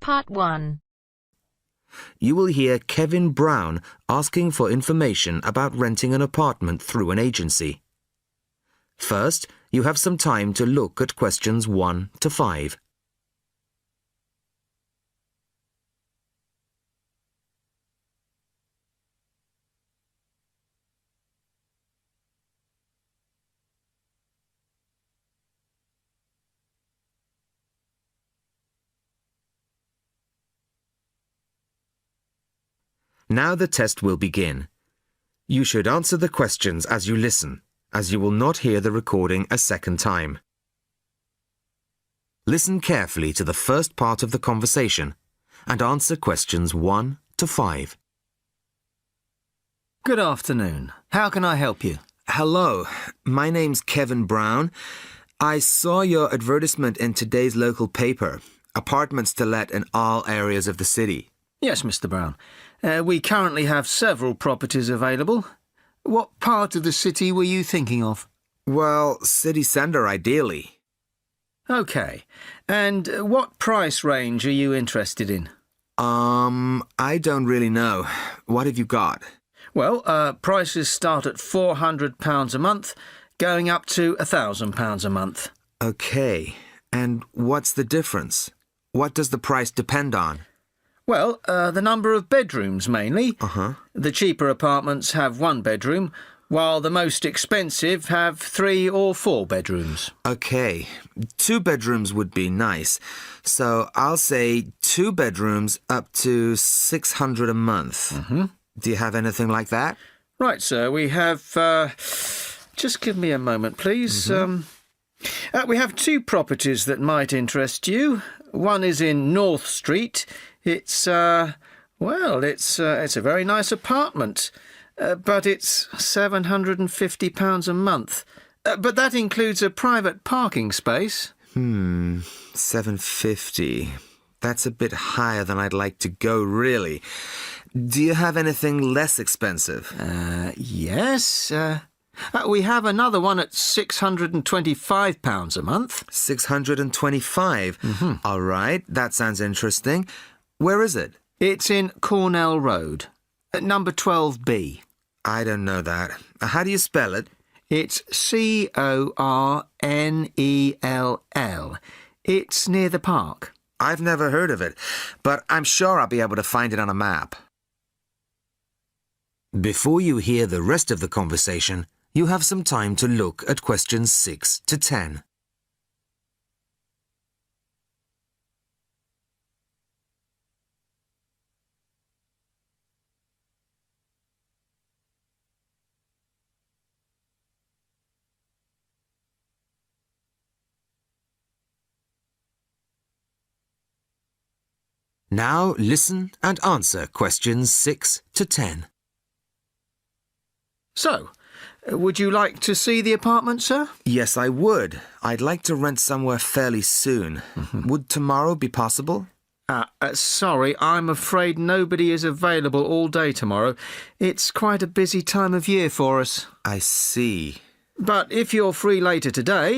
Part 1. You will hear Kevin Brown asking for information about renting an apartment through an agency. First, you have some time to look at questions 1 to 5. Now the test will begin. You should answer the questions as you listen, as you will not hear the recording a second time. Listen carefully to the first part of the conversation and answer questions 1 to 5. Good afternoon. How can I help you? Hello, my name's Kevin Brown. I saw your advertisement in today's local paper, apartments to let in all areas of the city. Yes, Mr. Brown. We currently have several properties available. What part of the city were you thinking of? Well, city centre ideally. OK. And what price range are you interested in? I don't really know. What have you got? Well, prices start at £400 a month, going up to £1,000 a month. OK. And what's the difference? What does the price depend on? Well, the number of bedrooms mainly. Uh-huh. The cheaper apartments have 1 bedroom, while the most expensive have 3 or 4 bedrooms. OK. 2 bedrooms would be nice. So I'll say 2 bedrooms up to $600 a month. Mm-hmm. Do you have anything like that? Right, sir. We have... just give me a moment, please. Mm-hmm. We have 2 properties that might interest you. One is in North Street. It's a very nice apartment, but it's £750 a month. But that includes a private parking space. $750. That's a bit higher than I'd like to go, really. Do you have anything less expensive? Yes. We have another one at £625 a month. $625? Mm-hmm. All right, that sounds interesting. Where is it? It's in Cornell Road, at number 12B. I don't know that. How do you spell it? It's Cornell. It's near the park. I've never heard of it, but I'm sure I'll be able to find it on a map. Before you hear the rest of the conversation, you have some time to look at questions 6 to 10. Now listen and answer questions 6 to 10. So, would you like to see the apartment, sir? Yes, I would. I'd like to rent somewhere fairly soon. Would tomorrow be possible? Sorry, I'm afraid nobody is available all day tomorrow. It's quite a busy time of year for us. I see. But if you're free later today,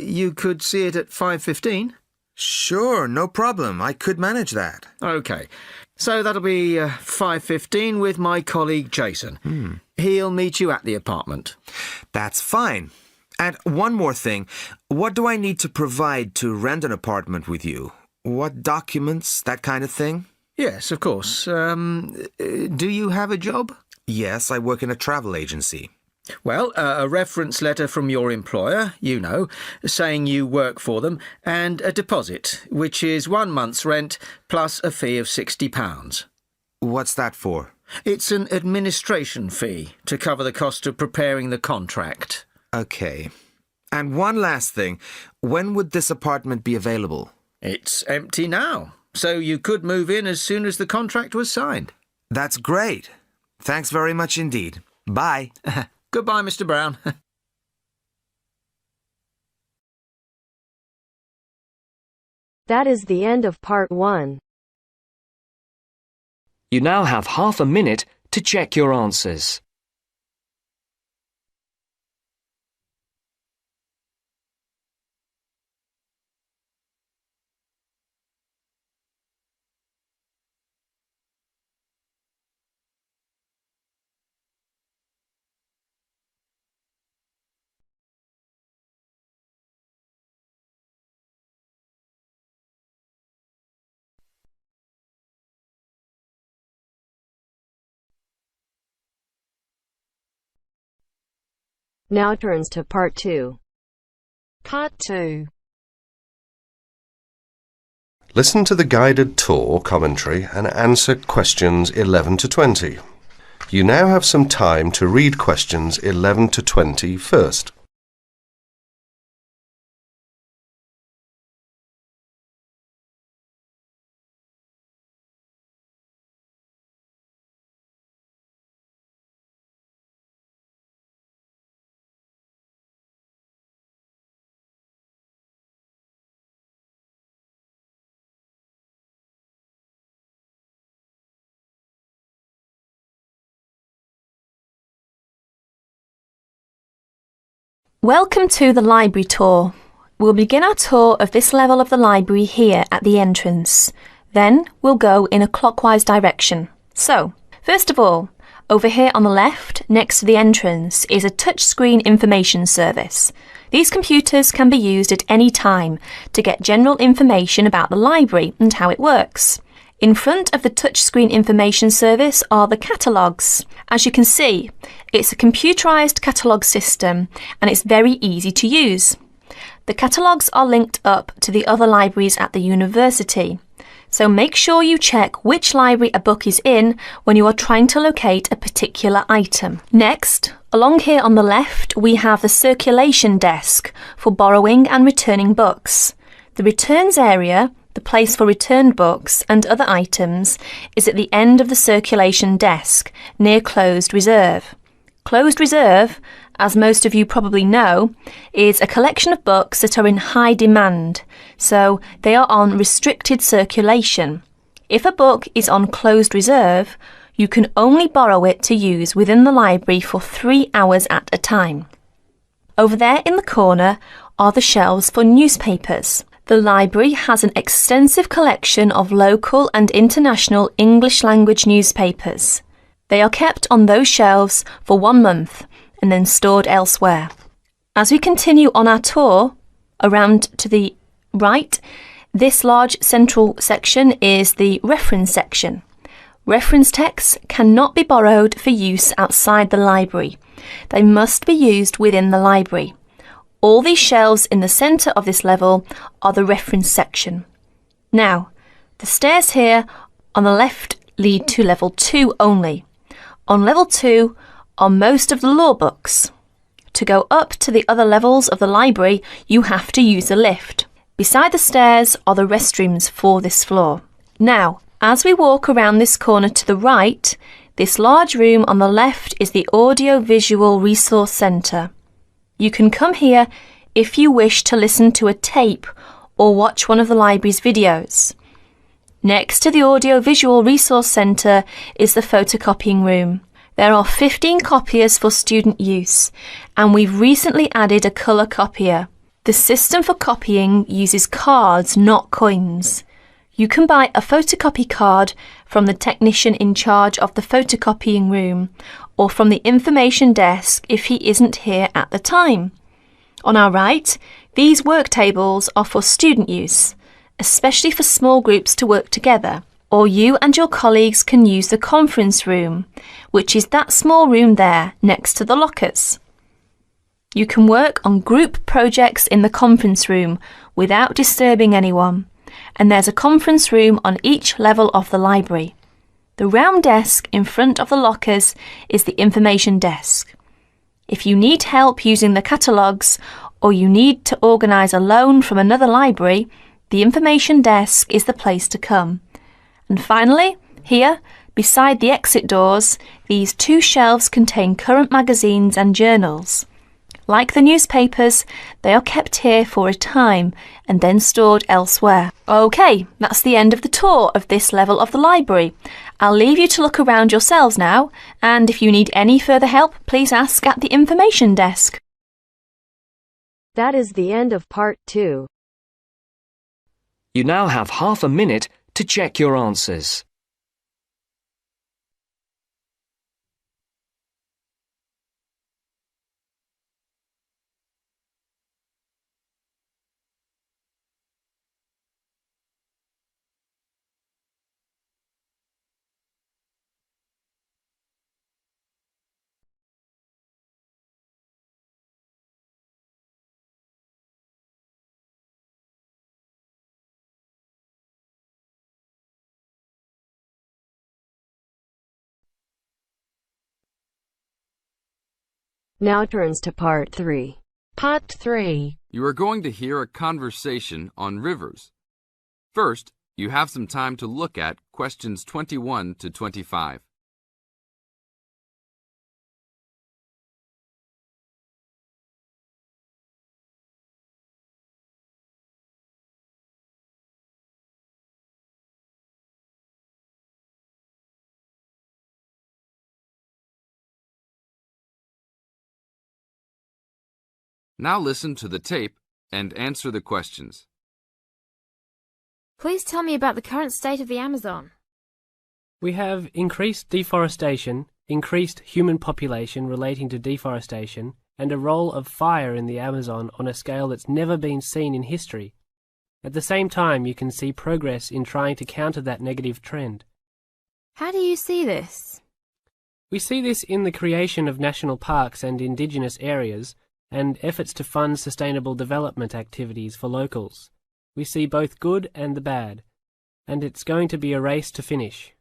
you could see it at 5:15. Sure, no problem. I could manage that. OK. So that'll be 5:15 with my colleague Jason. He'll meet you at the apartment. That's fine. And one more thing. What do I need to provide to rent an apartment with you? What documents, that kind of thing? Yes, of course. Do you have a job? Yes, I work in a travel agency. Well, a reference letter from your employer, saying you work for them, and a deposit, which is 1 month's rent plus a fee of £60. What's that for? It's an administration fee to cover the cost of preparing the contract. OK. And one last thing. When would this apartment be available? It's empty now, so you could move in as soon as the contract was signed. That's great. Thanks very much indeed. Bye. Goodbye, Mr. Brown. That is the end of Part 1. You now have half a minute to check your answers. Now turns to Part 2. Part 2. Listen to the guided tour commentary and answer questions 11 to 20. You now have some time to read questions 11 to 20 first. Welcome to the library tour. We'll begin our tour of this level of the library here at the entrance. Then we'll go in a clockwise direction. So, first of all, over here on the left, next to the entrance, is a touchscreen information service. These computers can be used at any time to get general information about the library and how it works. In front of the touchscreen information service are the catalogues. As you can see, it's a computerized catalogue system and it's very easy to use. The catalogues are linked up to the other libraries at the university. So make sure you check which library a book is in when you are trying to locate a particular item. Next, along here on the left, we have the circulation desk for borrowing and returning books. The returns area, the place for returned books and other items, is at the end of the circulation desk, near closed reserve. Closed reserve, as most of you probably know, is a collection of books that are in high demand, so they are on restricted circulation. If a book is on closed reserve, you can only borrow it to use within the library for 3 hours at a time. Over there in the corner are the shelves for newspapers. The library has an extensive collection of local and international English language newspapers. They are kept on those shelves for 1 month and then stored elsewhere. As we continue on our tour, around to the right, this large central section is the reference section. Reference texts cannot be borrowed for use outside the library. They must be used within the library. All these shelves in the centre of this level are the reference section. Now, the stairs here on the left lead to level 2 only. On level 2 are most of the law books. To go up to the other levels of the library, you have to use a lift. Beside the stairs are the restrooms for this floor. Now, as we walk around this corner to the right, this large room on the left is the Audio-Visual Resource Centre. You can come here if you wish to listen to a tape or watch one of the library's videos. Next to the Audio-Visual Resource Centre is the photocopying room. There are 15 copiers for student use, and we've recently added a colour copier. The system for copying uses cards, not coins. You can buy a photocopy card from the technician in charge of the photocopying room or from the information desk if he isn't here at the time. On our right, these work tables are for student use, especially for small groups to work together, or you and your colleagues can use the conference room, which is that small room there next to the lockers. You can work on group projects in the conference room without disturbing anyone, and there's a conference room on each level of the library. The round desk in front of the lockers is the information desk. If you need help using the catalogues or you need to organise a loan from another library, the information desk is the place to come. And finally, here, beside the exit doors, these 2 shelves contain current magazines and journals. Like the newspapers, they are kept here for a time and then stored elsewhere. OK, that's the end of the tour of this level of the library. I'll leave you to look around yourselves now, and if you need any further help, please ask at the information desk. That is the end of Part 2. You now have half a minute to check your answers. Now turns to Part 3. Part 3. You are going to hear a conversation on rivers. First, you have some time to look at questions 21 to 25. Now listen to the tape and answer the questions. Please tell me about the current state of the Amazon. We have increased deforestation, increased human population relating to deforestation, and a role of fire in the Amazon on a scale that's never been seen in history. At the same time, you can see progress in trying to counter that negative trend. How do you see this? We see this in the creation of national parks and indigenous areas, and efforts to fund sustainable development activities for locals. We see both good and the bad, and it's going to be a race to finish.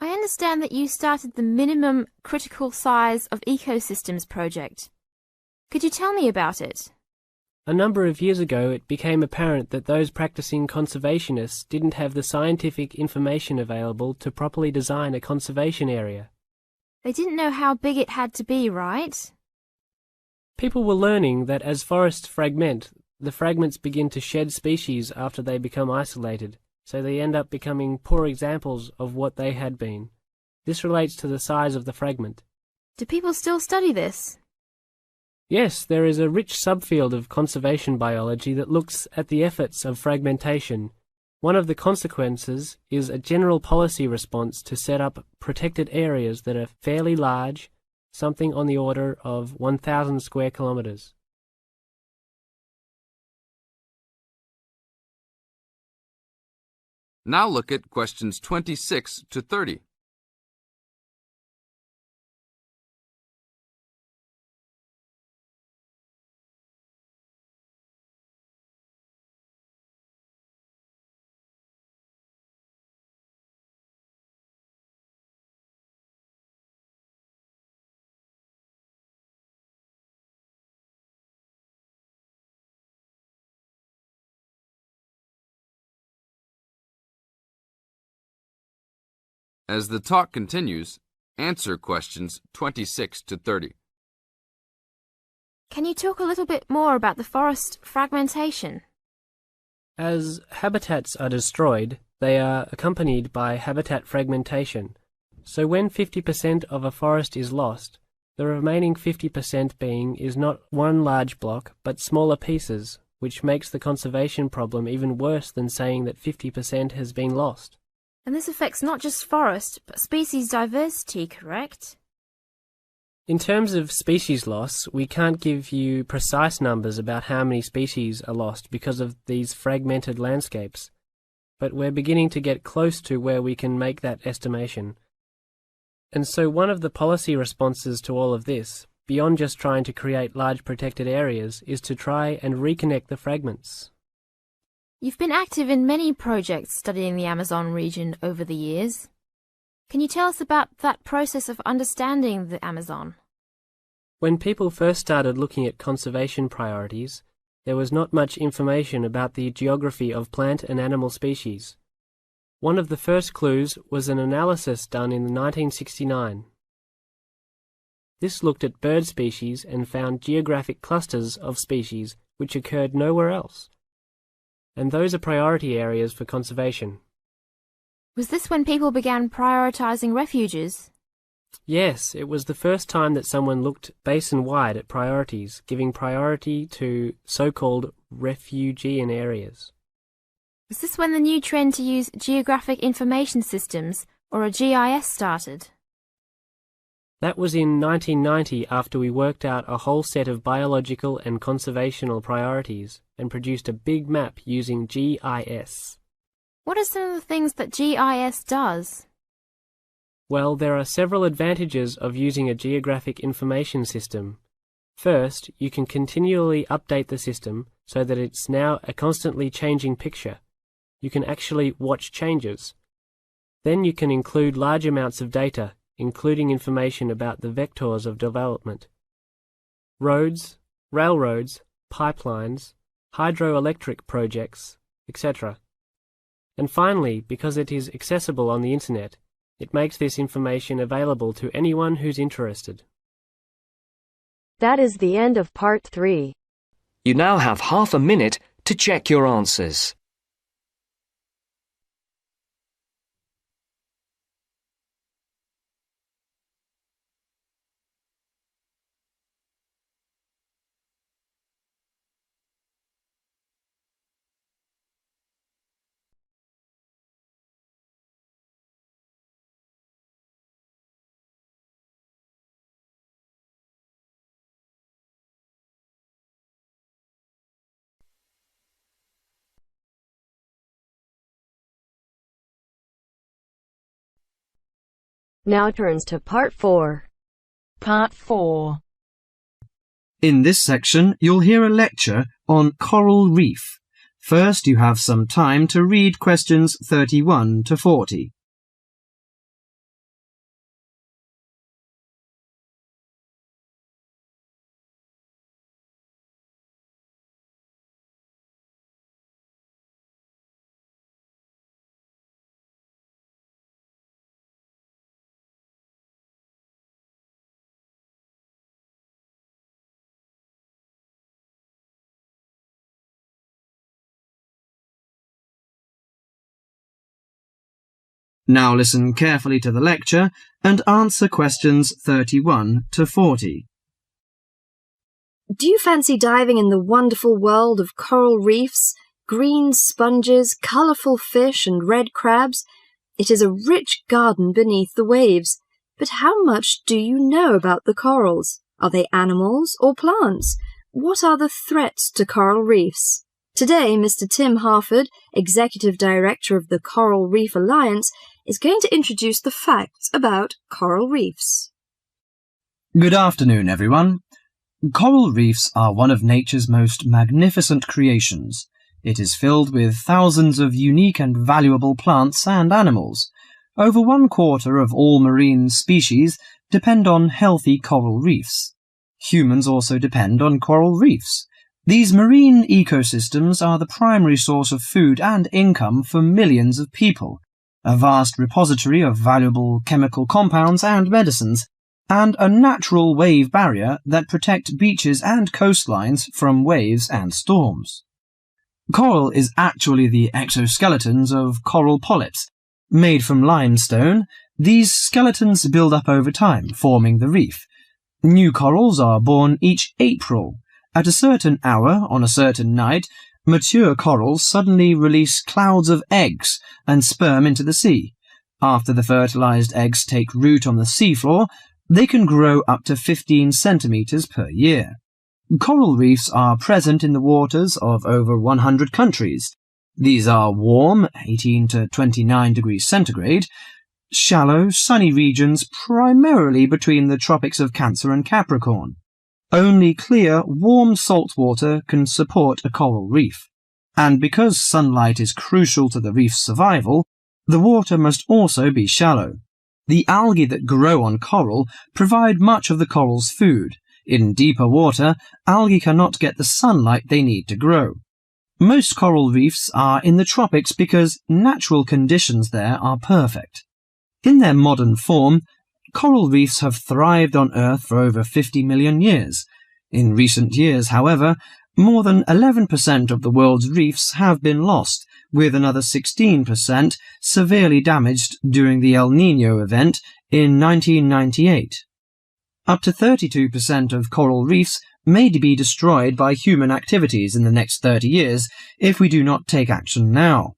I understand that you started the Minimum Critical Size of Ecosystems project. Could you tell me about it? A number of years ago, it became apparent that those practicing conservationists didn't have the scientific information available to properly design a conservation area. They didn't know how big it had to be, right? People were learning that as forests fragment, the fragments begin to shed species after they become isolated, so they end up becoming poor examples of what they had been. This relates to the size of the fragment. Do people still study this? Yes, there is a rich subfield of conservation biology that looks at the efforts of fragmentation. One of the consequences is a general policy response to set up protected areas that are fairly large, something on the order of 1,000 square kilometres. Now look at questions 26 to 30. As the talk continues, answer questions 26 to 30. Can you talk a little bit more about the forest fragmentation? As habitats are destroyed, they are accompanied by habitat fragmentation. So when 50% of a forest is lost, the remaining 50% being is not one large block, but smaller pieces, which makes the conservation problem even worse than saying that 50% has been lost. And this affects not just forest, but species diversity, correct? In terms of species loss, we can't give you precise numbers about how many species are lost because of these fragmented landscapes, but we're beginning to get close to where we can make that estimation. And so one of the policy responses to all of this, beyond just trying to create large protected areas, is to try and reconnect the fragments. You've been active in many projects studying the Amazon region over the years. Can you tell us about that process of understanding the Amazon? When people first started looking at conservation priorities, there was not much information about the geography of plant and animal species. One of the first clues was an analysis done in 1969. This looked at bird species and found geographic clusters of species which occurred nowhere else. And those are priority areas for conservation. Was this when people began prioritizing refuges? Yes, it was the first time that someone looked basin-wide at priorities, giving priority to so-called refugean areas. Was this when the new trend to use geographic information systems, or a GIS, started? That was in 1990 after we worked out a whole set of biological and conservational priorities and produced a big map using GIS. What are some of the things that GIS does? Well, there are several advantages of using a geographic information system. First, you can continually update the system so that it's now a constantly changing picture. You can actually watch changes. Then you can include large amounts of data, including information about the vectors of development, roads, railroads, pipelines, hydroelectric projects, etc. And finally, because it is accessible on the Internet, it makes this information available to anyone who's interested. That is the end of part 3. You now have half a minute to check your answers. Now turns to part 4. Part 4. In this section, you'll hear a lecture on coral reef. First, you have some time to read questions 31 to 40. Now listen carefully to the lecture and answer questions 31 to 40. Do you fancy diving in the wonderful world of coral reefs, green sponges, colourful fish and red crabs? It is a rich garden beneath the waves. But how much do you know about the corals? Are they animals or plants? What are the threats to coral reefs? Today, Mr. Tim Harford, Executive Director of the Coral Reef Alliance, is going to introduce the facts about coral reefs. Good afternoon, everyone. Coral reefs are one of nature's most magnificent creations. It is filled with thousands of unique and valuable plants and animals. Over 1/4 of all marine species depend on healthy coral reefs. Humans also depend on coral reefs. These marine ecosystems are the primary source of food and income for millions of people, a vast repository of valuable chemical compounds and medicines, and a natural wave barrier that protect beaches and coastlines from waves and storms. Coral is actually the exoskeletons of coral polyps. Made from limestone, these skeletons build up over time, forming the reef. New corals are born each April. At a certain hour, on a certain night, mature corals suddenly release clouds of eggs and sperm into the sea. After the fertilized eggs take root on the seafloor, they can grow up to 15 centimeters per year. Coral reefs are present in the waters of over 100 countries. These are warm, 18 to 29 degrees centigrade, shallow, sunny regions primarily between the tropics of Cancer and Capricorn. Only clear, warm salt water can support a coral reef. And because sunlight is crucial to the reef's survival, the water must also be shallow. The algae that grow on coral provide much of the coral's food. In deeper water, algae cannot get the sunlight they need to grow. Most coral reefs are in the tropics because natural conditions there are perfect. In their modern form, coral reefs have thrived on Earth for over 50 million years. In recent years, however, more than 11% of the world's reefs have been lost, with another 16% severely damaged during the El Niño event in 1998. Up to 32% of coral reefs may be destroyed by human activities in the next 30 years if we do not take action now.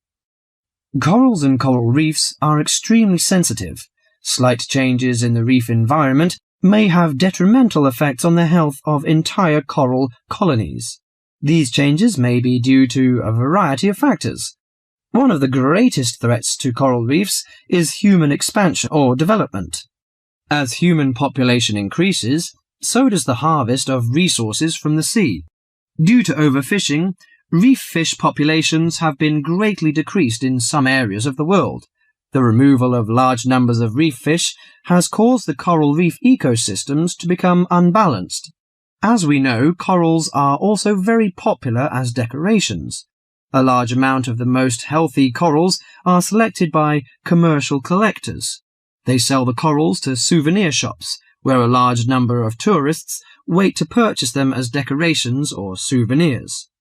Corals and coral reefs are extremely sensitive. Slight changes in the reef environment may have detrimental effects on the health of entire coral colonies. These changes may be due to a variety of factors. One of the greatest threats to coral reefs is human expansion or development. As human population increases, so does the harvest of resources from the sea. Due to overfishing, reef fish populations have been greatly decreased in some areas of the world. The removal of large numbers of reef fish has caused the coral reef ecosystems to become unbalanced. As we know, corals are also very popular as decorations. A large amount of the most healthy corals are selected by commercial collectors. They sell the corals to souvenir shops, where a large number of tourists wait to purchase them as decorations or souvenirs.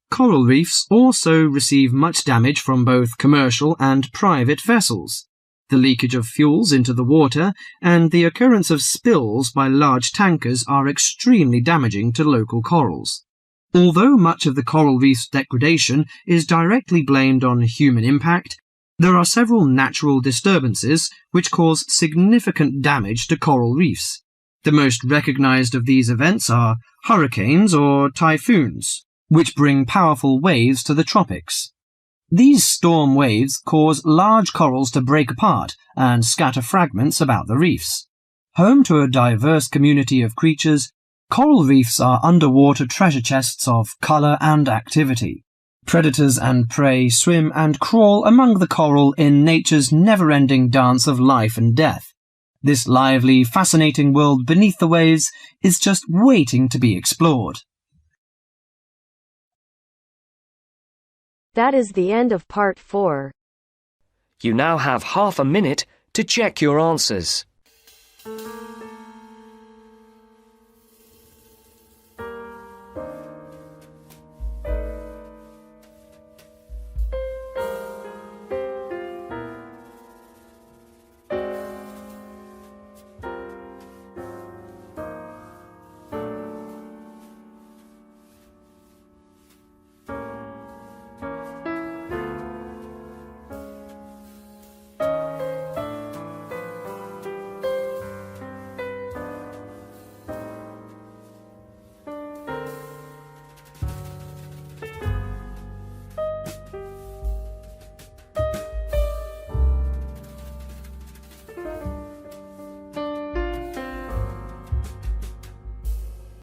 Coral reefs also receive much damage from both commercial and private vessels. The leakage of fuels into the water and the occurrence of spills by large tankers are extremely damaging to local corals. Although much of the coral reef's degradation is directly blamed on human impact, there are several natural disturbances which cause significant damage to coral reefs. The most recognized of these events are hurricanes or typhoons, which bring powerful waves to the tropics. These storm waves cause large corals to break apart and scatter fragments about the reefs. Home to a diverse community of creatures, coral reefs are underwater treasure chests of colour and activity. Predators and prey swim and crawl among the coral in nature's never-ending dance of life and death. This lively, fascinating world beneath the waves is just waiting to be explored. That is the end of part 4. You now have half a minute to check your answers.